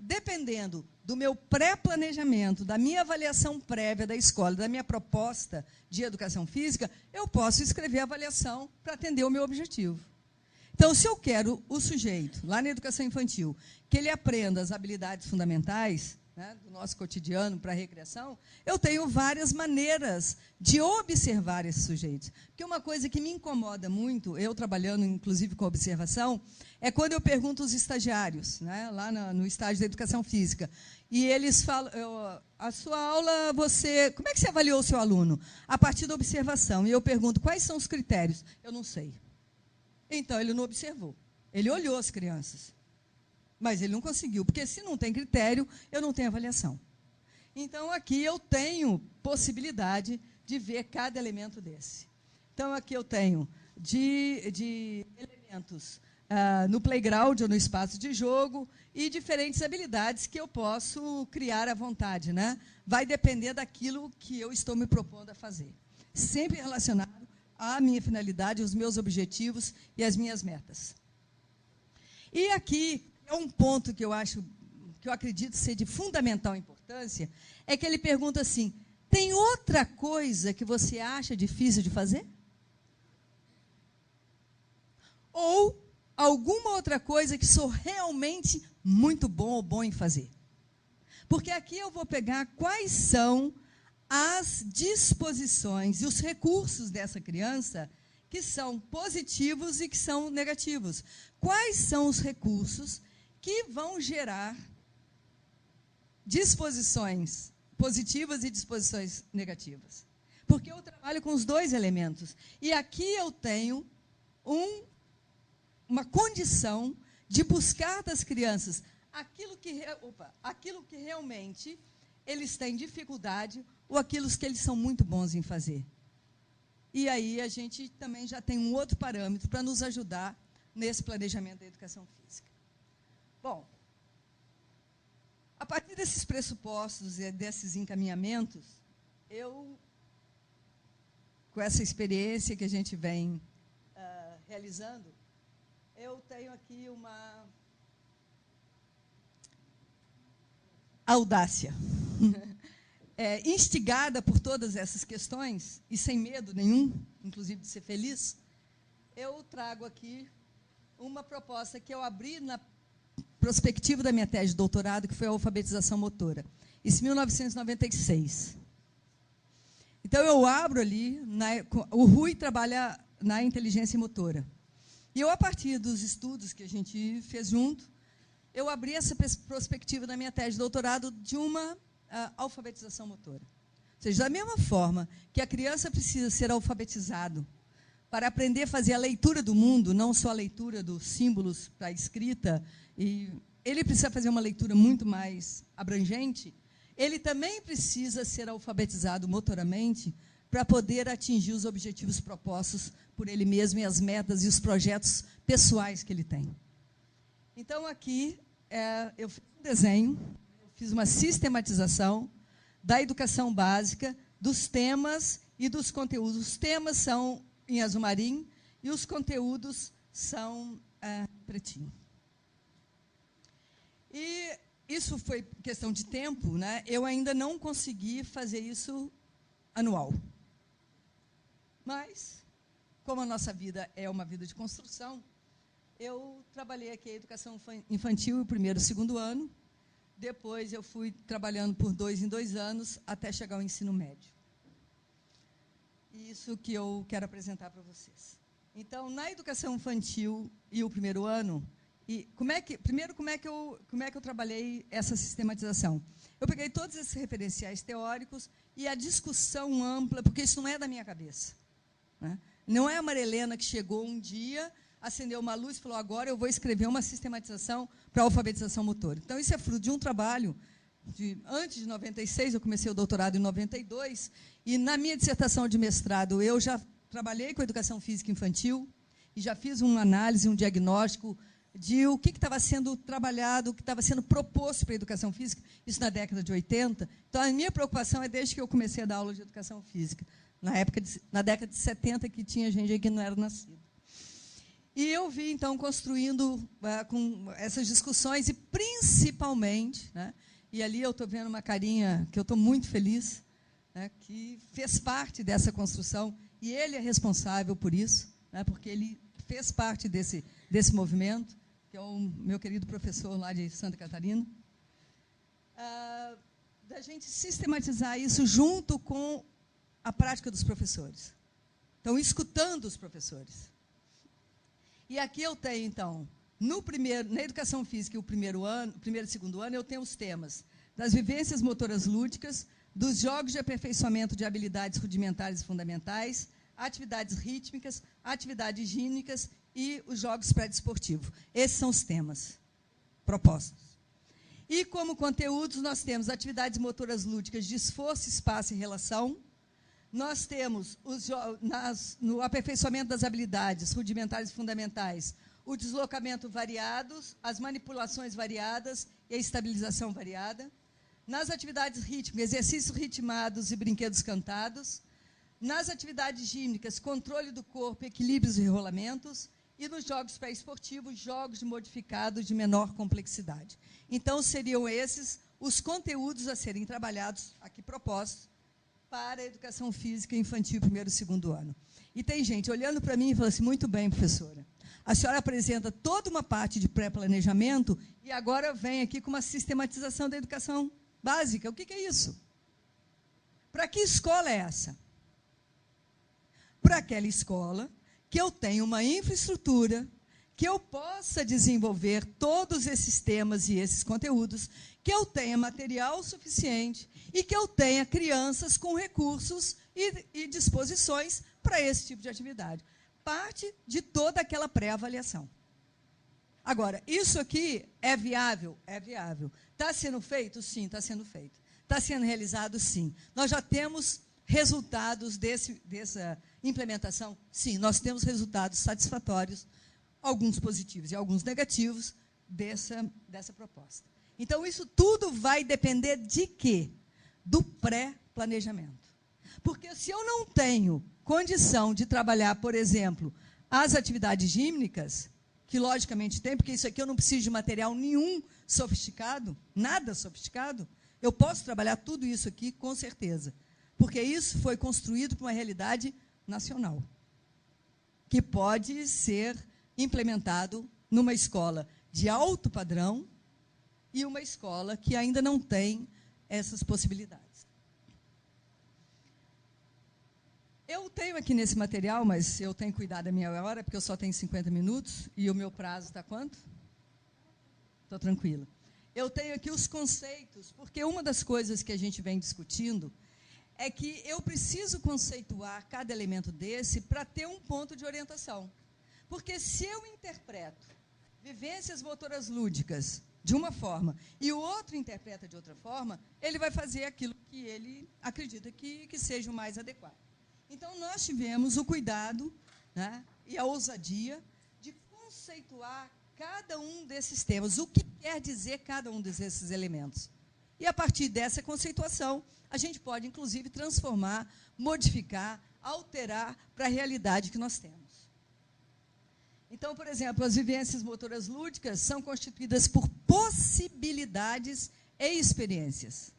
dependendo do meu pré-planejamento, da minha avaliação prévia da escola, da minha proposta de educação física, eu posso escrever a avaliação para atender o meu objetivo. Então, se eu quero o sujeito, lá na educação infantil, que ele aprenda as habilidades fundamentais, né, do nosso cotidiano para a recreação, eu tenho várias maneiras de observar esses sujeitos. Porque uma coisa que me incomoda muito, eu trabalhando inclusive com observação, é quando eu pergunto aos estagiários, né, lá no estágio da educação física, e eles falam, a sua aula, como é que você avaliou o seu aluno? A partir da observação. E eu pergunto, quais são os critérios? Eu não sei. Então, ele não observou. Ele olhou as crianças. Mas ele não conseguiu, porque se não tem critério, eu não tenho avaliação. Então, aqui eu tenho possibilidade de ver cada elemento desse. Então, aqui eu tenho de elementos no playground ou no espaço de jogo e diferentes habilidades que eu posso criar à vontade, né? Vai depender daquilo que eu estou me propondo a fazer. Sempre relacionado à minha finalidade, aos meus objetivos e às minhas metas. E aqui é um ponto que eu acredito ser de fundamental importância, é que ele pergunta assim, tem outra coisa que você acha difícil de fazer? Ou alguma outra coisa que sou realmente muito bom ou bom em fazer? Porque aqui eu vou pegar quais são as disposições e os recursos dessa criança que são positivos e que são negativos. Quais são os recursos que vão gerar disposições positivas e disposições negativas. Porque eu trabalho com os dois elementos. E aqui eu tenho uma condição de buscar das crianças aquilo que realmente eles têm dificuldade ou aquilo que eles são muito bons em fazer. E aí a gente também já tem um outro parâmetro para nos ajudar nesse planejamento da educação física. Bom, a partir desses pressupostos e desses encaminhamentos, com essa experiência que a gente vem realizando, eu tenho aqui uma audácia. Instigada por todas essas questões, e sem medo nenhum, inclusive de ser feliz, eu trago aqui uma proposta que eu abri na prospectiva da minha tese de doutorado, que foi a alfabetização motora. Isso em 1996. Então, eu abro ali, o Rui trabalha na inteligência motora. E eu, a partir dos estudos que a gente fez junto, eu abri essa perspectiva da minha tese de doutorado de uma alfabetização motora. Ou seja, da mesma forma que a criança precisa ser alfabetizado para aprender a fazer a leitura do mundo, não só a leitura dos símbolos para a escrita, e ele precisa fazer uma leitura muito mais abrangente, ele também precisa ser alfabetizado motoramente para poder atingir os objetivos propostos por ele mesmo e as metas e os projetos pessoais que ele tem. Então, aqui, eu fiz um desenho, eu fiz uma sistematização da educação básica, dos temas e dos conteúdos. Os temas são em azul marinho e os conteúdos são pretinho. E isso foi questão de tempo, né? Eu ainda não consegui fazer isso anual. Mas, como a nossa vida é uma vida de construção, eu trabalhei aqui a educação infantil, o primeiro e o segundo ano. Depois, eu fui trabalhando por 2 em 2 anos, até chegar ao ensino médio. Isso que eu quero apresentar para vocês. Então, na educação infantil e o primeiro ano, primeiro, como é que eu trabalhei essa sistematização? Eu peguei todos esses referenciais teóricos e a discussão ampla, porque isso não é da minha cabeça, né? Não é a Maria Helena que chegou um dia, acendeu uma luz e falou, agora eu vou escrever uma sistematização para a alfabetização motora. Então, isso é fruto de um trabalho antes de 96, eu comecei o doutorado em 92, e na minha dissertação de mestrado eu já trabalhei com educação física infantil e já fiz uma análise, um diagnóstico de o que estava sendo trabalhado, o que estava sendo proposto para a educação física, isso na década de 80. Então, a minha preocupação é desde que eu comecei a dar aula de educação física, na década de 70, que tinha gente aí que não era nascida. E eu vi, então, construindo com essas discussões, e principalmente, né, e ali eu estou vendo uma carinha que eu estou muito feliz, né, que fez parte dessa construção, e ele é responsável por isso, né, porque ele fez parte desse movimento, que é o meu querido professor lá de Santa Catarina, da gente sistematizar isso junto com a prática dos professores. Então, escutando os professores. E aqui eu tenho, então, na educação física, o primeiro e segundo ano, eu tenho os temas das vivências motoras lúdicas, dos jogos de aperfeiçoamento de habilidades rudimentares e fundamentais, atividades rítmicas, atividades gímnicas e os jogos pré-desportivos. Esses são os temas propostos. E, como conteúdos, nós temos atividades motoras lúdicas de esforço, espaço e relação. Nós temos, no aperfeiçoamento das habilidades rudimentares e fundamentais, o deslocamento variado, as manipulações variadas e a estabilização variada. Nas atividades rítmicas, exercícios ritmados e brinquedos cantados. Nas atividades gímnicas, controle do corpo, equilíbrios e rolamentos. E nos jogos pré-esportivos, jogos modificados de menor complexidade. Então, seriam esses os conteúdos a serem trabalhados, aqui propostos, para a educação física infantil, primeiro e segundo ano. E tem gente olhando para mim e falando assim, muito bem, professora, a senhora apresenta toda uma parte de pré-planejamento e agora vem aqui com uma sistematização da educação básica. O que é isso? Para que escola é essa? Para aquela escola que eu tenho uma infraestrutura, que eu possa desenvolver todos esses temas e esses conteúdos, que eu tenha material suficiente e que eu tenha crianças com recursos e disposições para esse tipo de atividade. Parte de toda aquela pré-avaliação. Agora, isso aqui é viável? É viável. Está sendo feito? Sim, está sendo feito. Está sendo realizado? Sim. Nós já temos resultados dessa implementação? Sim, nós temos resultados satisfatórios, alguns positivos e alguns negativos, dessa proposta. Então, isso tudo vai depender de quê? Do pré-planejamento. Porque se eu não tenho condição de trabalhar, por exemplo, as atividades gímnicas, que logicamente tem, porque isso aqui eu não preciso de material nenhum sofisticado, nada sofisticado, eu posso trabalhar tudo isso aqui com certeza, porque isso foi construído para uma realidade nacional, que pode ser implementado numa escola de alto padrão e uma escola que ainda não tem essas possibilidades. Eu tenho aqui nesse material, mas eu tenho que cuidar da minha hora, porque eu só tenho 50 minutos, e o meu prazo está quanto? Estou tranquila. Eu tenho aqui os conceitos, porque uma das coisas que a gente vem discutindo é que eu preciso conceituar cada elemento desse para ter um ponto de orientação. Porque se eu interpreto vivências motoras lúdicas de uma forma e o outro interpreta de outra forma, ele vai fazer aquilo que ele acredita que seja o mais adequado. Então, nós tivemos o cuidado, né, e a ousadia de conceituar cada um desses temas, o que quer dizer cada um desses elementos. E, a partir dessa conceituação, a gente pode, inclusive, transformar, modificar, alterar para a realidade que nós temos. Então, por exemplo, as vivências motoras lúdicas são constituídas por possibilidades e experiências.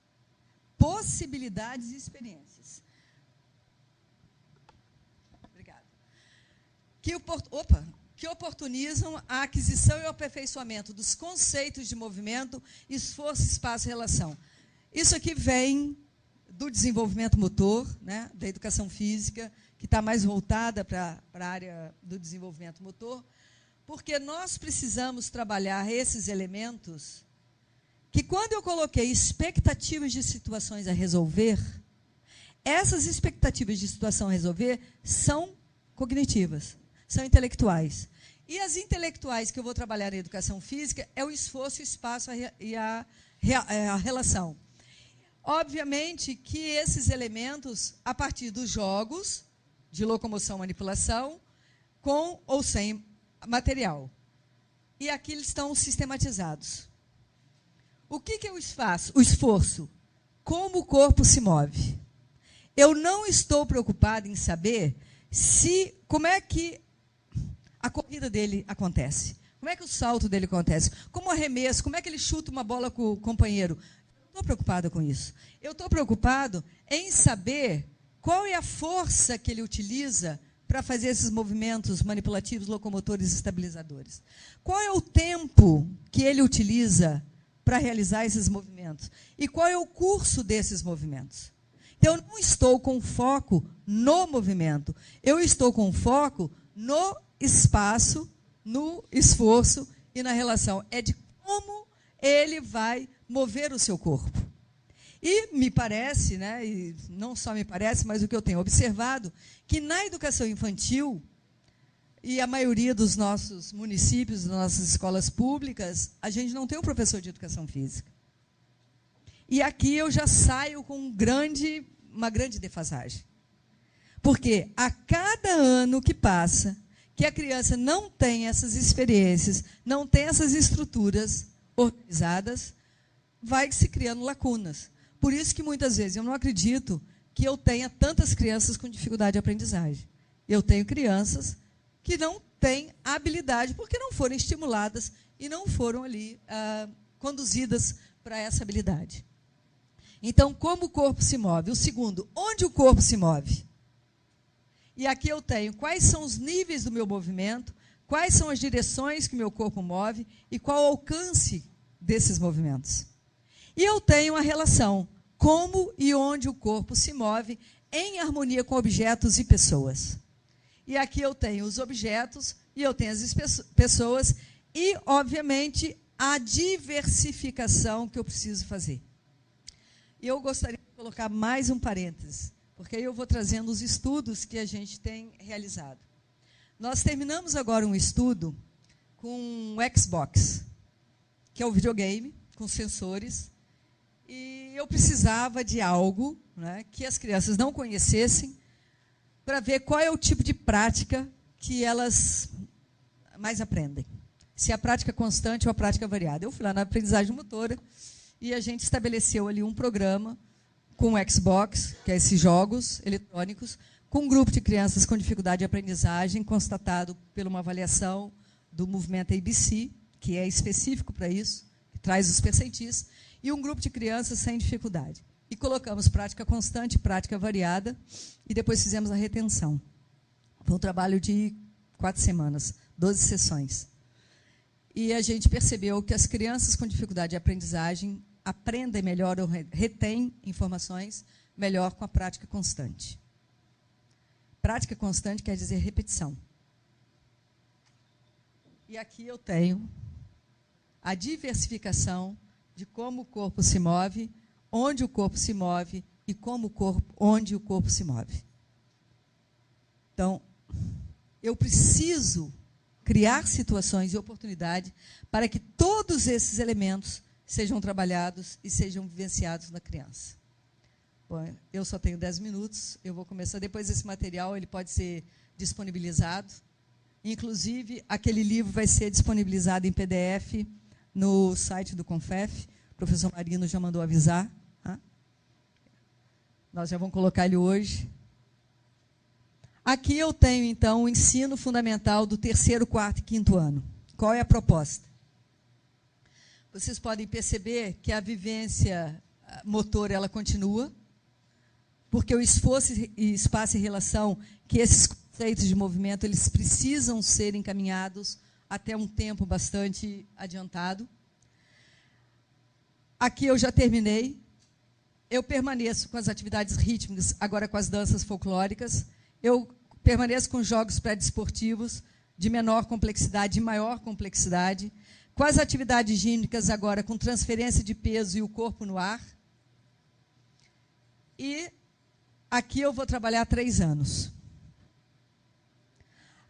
Possibilidades e experiências. Que oportunizam a aquisição e o aperfeiçoamento dos conceitos de movimento, esforço, espaço e relação. Isso aqui vem do desenvolvimento motor, né, da educação física, que está mais voltada para a área do desenvolvimento motor, porque nós precisamos trabalhar esses elementos que, quando eu coloquei expectativas de situações a resolver, essas expectativas de situação a resolver são cognitivas. São intelectuais. E as intelectuais que eu vou trabalhar na educação física é o esforço, o espaço e a relação. Obviamente que esses elementos, a partir dos jogos de locomoção e manipulação, com ou sem material. E aqui eles estão sistematizados. O que é o espaço? O esforço. Como o corpo se move. Eu não estou preocupado em saber como é que a corrida dele acontece, como é que o salto dele acontece, como o arremesso, como é que ele chuta uma bola com o companheiro. Eu não estou preocupado com isso. Eu estou preocupado em saber qual é a força que ele utiliza para fazer esses movimentos manipulativos, locomotores e estabilizadores. Qual é o tempo que ele utiliza para realizar esses movimentos? E qual é o curso desses movimentos? Então, eu não estou com foco no movimento, eu estou com foco no espaço, no esforço e na relação. É de como ele vai mover o seu corpo. E me parece, né, e não só me parece, mas o que eu tenho observado, que na educação infantil, e a maioria dos nossos municípios, das nossas escolas públicas, a gente não tem um professor de educação física. E aqui eu já saio com uma grande defasagem. Porque a cada ano que passa, que a criança não tem essas experiências, não tem essas estruturas organizadas, vai se criando lacunas. Por isso que, muitas vezes, eu não acredito que eu tenha tantas crianças com dificuldade de aprendizagem. Eu tenho crianças que não têm habilidade porque não foram estimuladas e não foram ali conduzidas para essa habilidade. Então, como o corpo se move? O segundo, onde o corpo se move? E aqui eu tenho quais são os níveis do meu movimento, quais são as direções que o meu corpo move e qual o alcance desses movimentos. E eu tenho a relação, como e onde o corpo se move em harmonia com objetos e pessoas. E aqui eu tenho os objetos e eu tenho as pessoas e, obviamente, a diversificação que eu preciso fazer. E eu gostaria de colocar mais um parêntese, porque aí eu vou trazendo os estudos que a gente tem realizado. Nós terminamos agora um estudo com o Xbox, que é o videogame, com sensores, e eu precisava de algo, né, que as crianças não conhecessem, para ver qual é o tipo de prática que elas mais aprendem. Se é a prática constante ou a prática variada. Eu fui lá na aprendizagem motora e a gente estabeleceu ali um programa com o Xbox, que é esses jogos eletrônicos, com um grupo de crianças com dificuldade de aprendizagem, constatado por uma avaliação do movimento ABC, que é específico para isso, que traz os percentis, e um grupo de crianças sem dificuldade. E colocamos prática constante, prática variada, e depois fizemos a retenção. Foi um trabalho de 4 semanas, 12 sessões. E a gente percebeu que as crianças com dificuldade de aprendizagem aprendem melhor ou retêm informações melhor com a prática constante. Prática constante quer dizer repetição. E aqui eu tenho a diversificação de como o corpo se move, onde o corpo se move e onde o corpo se move. Então, eu preciso criar situações e oportunidade para que todos esses elementos sejam trabalhados e sejam vivenciados na criança. Bom, eu só tenho 10 minutos, eu vou começar. Depois esse material ele pode ser disponibilizado. Inclusive, aquele livro vai ser disponibilizado em PDF no site do Confef. O professor Marino já mandou avisar. Tá? Nós já vamos colocar ele hoje. Aqui eu tenho, então, o ensino fundamental do 3º, 4º e 5º ano. Qual é a proposta? Vocês podem perceber que a vivência motora ela continua, porque o esforço e espaço e relação, que esses conceitos de movimento, eles precisam ser encaminhados até um tempo bastante adiantado. Aqui eu já terminei. Eu permaneço com as atividades rítmicas, agora com as danças folclóricas. Eu permaneço com jogos pré-desportivos de menor complexidade e maior complexidade, com as atividades gímnicas agora com transferência de peso e o corpo no ar. E aqui eu vou trabalhar 3 anos.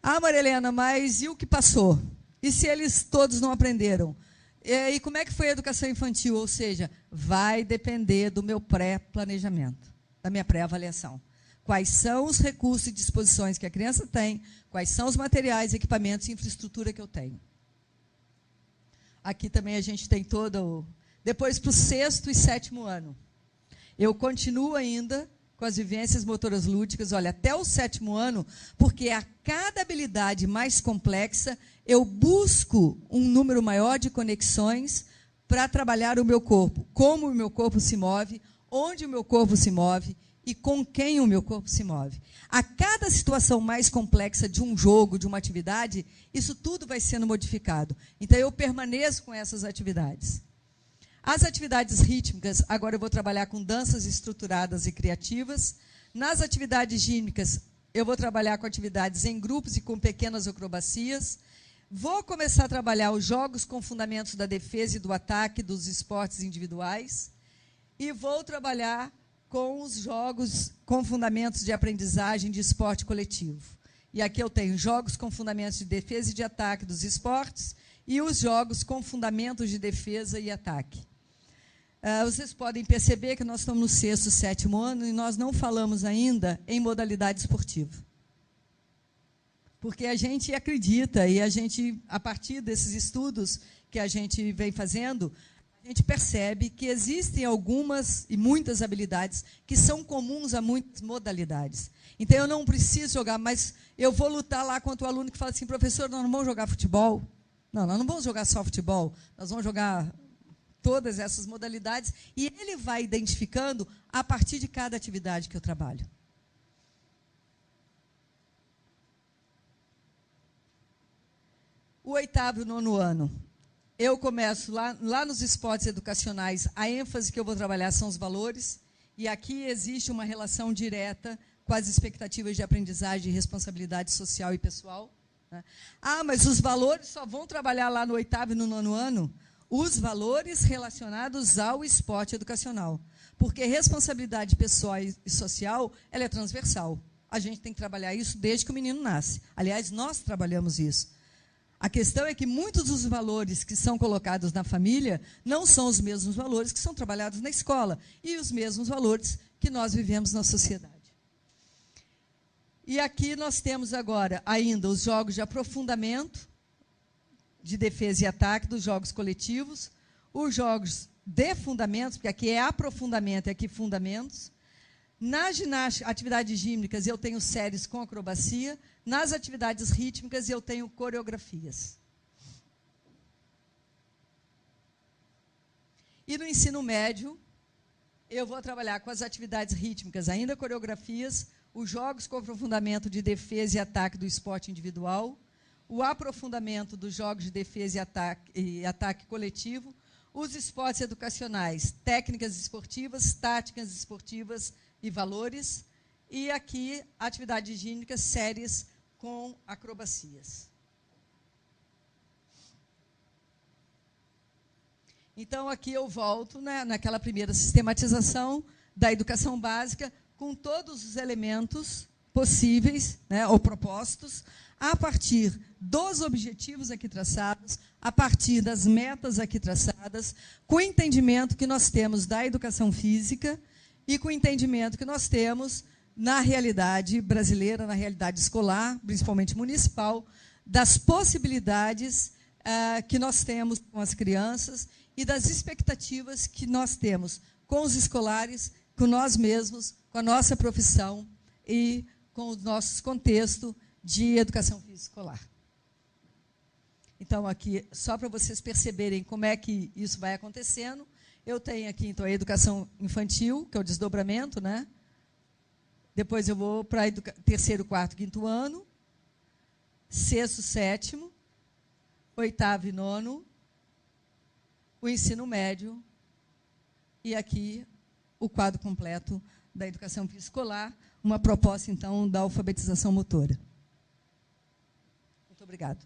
Ah, Maria Helena, mas e o que passou? E se eles todos não aprenderam? E como é que foi a educação infantil? Ou seja, vai depender do meu pré-planejamento, da minha pré-avaliação. Quais são os recursos e disposições que a criança tem, quais são os materiais, equipamentos e infraestrutura que eu tenho. Aqui também a gente tem todo o... Depois, para o 6º e 7º ano, eu continuo ainda com as vivências motoras lúdicas, olha, até o 7º ano, porque a cada habilidade mais complexa, eu busco um número maior de conexões para trabalhar o meu corpo, como o meu corpo se move, onde o meu corpo se move, e com quem o meu corpo se move. A cada situação mais complexa de um jogo, de uma atividade, isso tudo vai sendo modificado. Então, eu permaneço com essas atividades. As atividades rítmicas, agora eu vou trabalhar com danças estruturadas e criativas. Nas atividades gímnicas, eu vou trabalhar com atividades em grupos e com pequenas acrobacias. Vou começar a trabalhar os jogos com fundamentos da defesa e do ataque dos esportes individuais. E vou trabalhar com os jogos com fundamentos de aprendizagem de esporte coletivo. E aqui eu tenho jogos com fundamentos de defesa e de ataque dos esportes e os jogos com fundamentos de defesa e ataque. Vocês podem perceber que nós estamos no 6º, 7º ano e nós não falamos ainda em modalidade esportiva. Porque a gente acredita e a gente, a partir desses estudos que a gente vem fazendo, a gente percebe que existem algumas e muitas habilidades que são comuns a muitas modalidades. Então, eu não preciso jogar, mas eu vou lutar lá contra o aluno que fala assim, professor, nós não vamos jogar futebol? Não, nós não vamos jogar só futebol, nós vamos jogar todas essas modalidades, e ele vai identificando a partir de cada atividade que eu trabalho. O 8º e 9º ano. Eu começo lá nos esportes educacionais, a ênfase que eu vou trabalhar são os valores, e aqui existe uma relação direta com as expectativas de aprendizagem e responsabilidade social e pessoal. né? Ah, mas os valores só vão trabalhar lá no 8º e no 9º ano? Os valores relacionados ao esporte educacional. Porque responsabilidade pessoal e social, ela é transversal. A gente tem que trabalhar isso desde que o menino nasce. Aliás, nós trabalhamos isso. A questão é que muitos dos valores que são colocados na família não são os mesmos valores que são trabalhados na escola e os mesmos valores que nós vivemos na sociedade. E aqui nós temos agora ainda os jogos de aprofundamento, de defesa e ataque dos jogos coletivos, os jogos de fundamentos, porque aqui é aprofundamento e aqui fundamentos. Na ginástica, atividades gímnicas, eu tenho séries com acrobacia. Nas atividades rítmicas, eu tenho coreografias. E no ensino médio, eu vou trabalhar com as atividades rítmicas, ainda coreografias, os jogos com aprofundamento de defesa e ataque do esporte individual, o aprofundamento dos jogos de defesa e ataque coletivo, os esportes educacionais, técnicas esportivas, táticas esportivas e valores, e aqui, atividades gímnicas, séries com acrobacias. Então, aqui eu volto, né, naquela primeira sistematização da educação básica, com todos os elementos possíveis, né, ou propostos, a partir dos objetivos aqui traçados, a partir das metas aqui traçadas, com o entendimento que nós temos da educação física e com o entendimento que nós temos na realidade brasileira, na realidade escolar, principalmente municipal, das possibilidades que nós temos com as crianças e das expectativas que nós temos com os escolares, com nós mesmos, com a nossa profissão e com o nosso contexto de educação física escolar. Então, aqui, só para vocês perceberem como é que isso vai acontecendo, eu tenho aqui, então, a educação infantil, que é o desdobramento, né? Depois eu vou para 3º, 4º, 5º ano, 6º, 7º, 8º e 9º, o ensino médio, e aqui o quadro completo da educação física escolar, uma proposta, então, da alfabetização motora. Muito obrigada.